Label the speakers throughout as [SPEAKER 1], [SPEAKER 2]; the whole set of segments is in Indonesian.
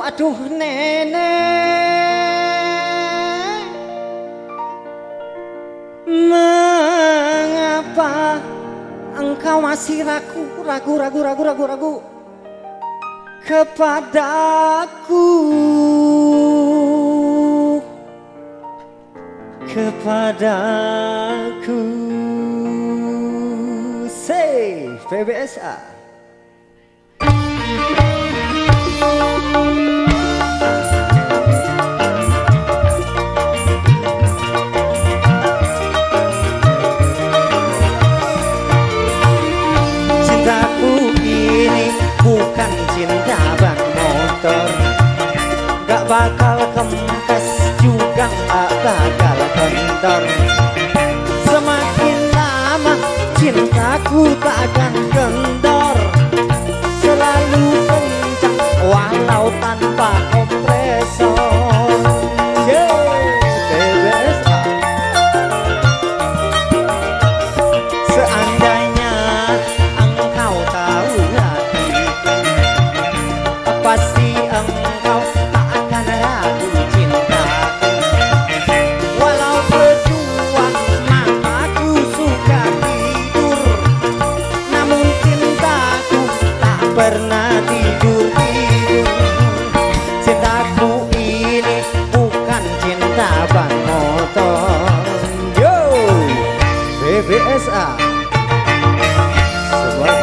[SPEAKER 1] Aduh nenek, mengapa engkau masih ragu kepadaku, say PBSA. Bukan cinta ban motor, gak bakal kempes juga gak bakal kendor. Semakin lama cintaku tak akan kendor, selalu kencang walau tanpa kompresor. Seandainya engkau tahu pasti engkau tak akan ragu cintaku. Walau berjuang mataku suka tidur, namun cintaku tak pernah tidur. Cintaku ini bukan cinta ban motor. Yo, BBSA sebuah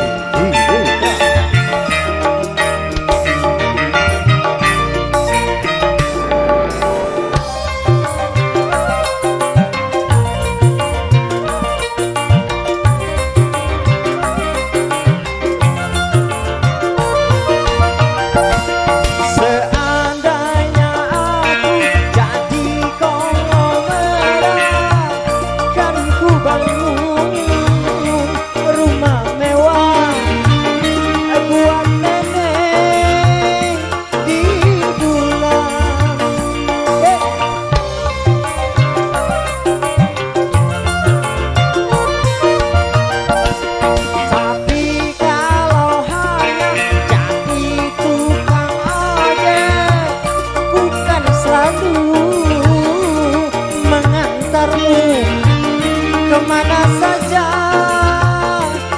[SPEAKER 1] kemana saja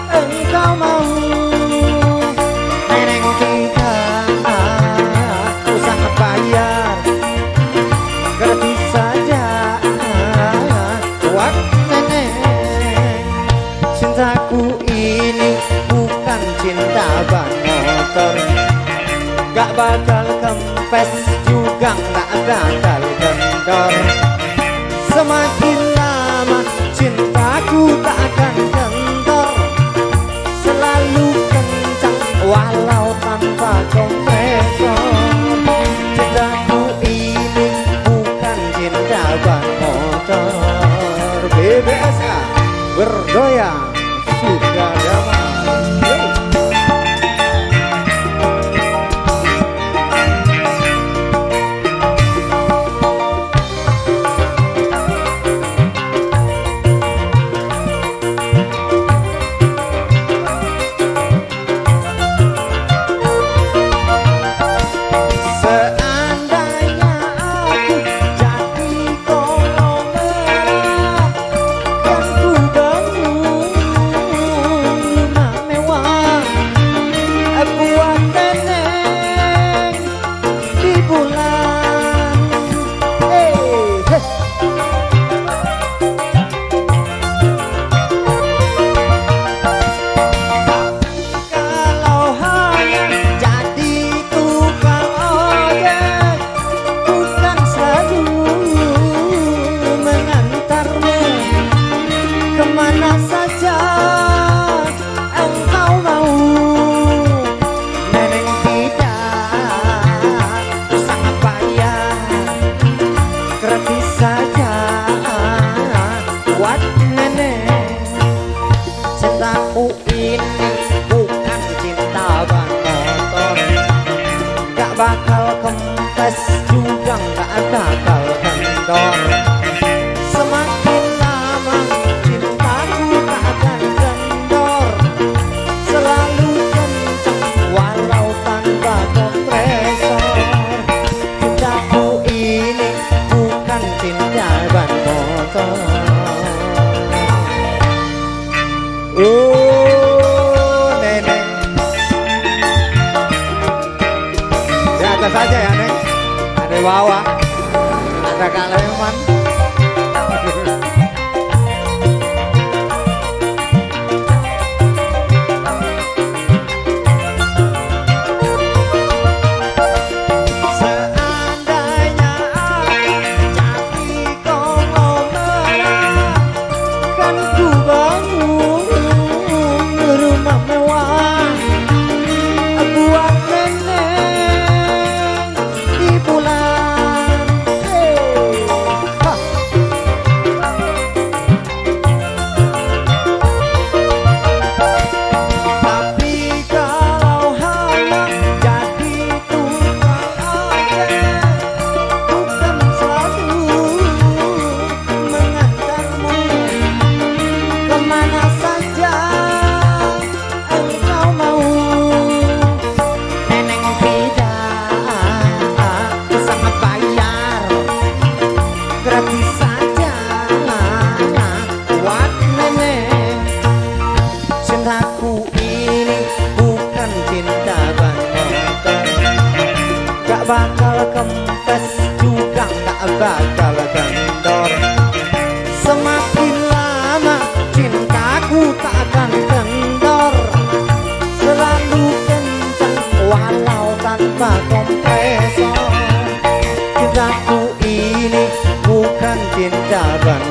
[SPEAKER 1] engkau mau. Neneng tidak usah bayar, gratis saja buat neneng. Cintaku ini bukan cinta ban motor, gak bakal kempes juga gak bakal kendor. Semakin lama cintaku tak akan kendor, selalu kencang walau tanpa kompresor. Cintaku ini bukan cinta ban motor. BBSA bergoyang sudah damai. Kemana saja engkau mau, neneng tidak usah bayar, gratis saja buat neneng. Cintaku ini bukan cinta ban motor, gak bakal kempes juga gak bakal kendor. Semakin lama cintaku tak akan kendor, selalu kencang walau tanpa kompresor. bawah ada kaleman. Cintaku ini bukan cinta bang, gak bakal kempes juga gak bakal kendor. Semakin lama cintaku tak akan kendor, selalu kencang walau tanpa kompresor. Cintaku ini bukan cinta bang,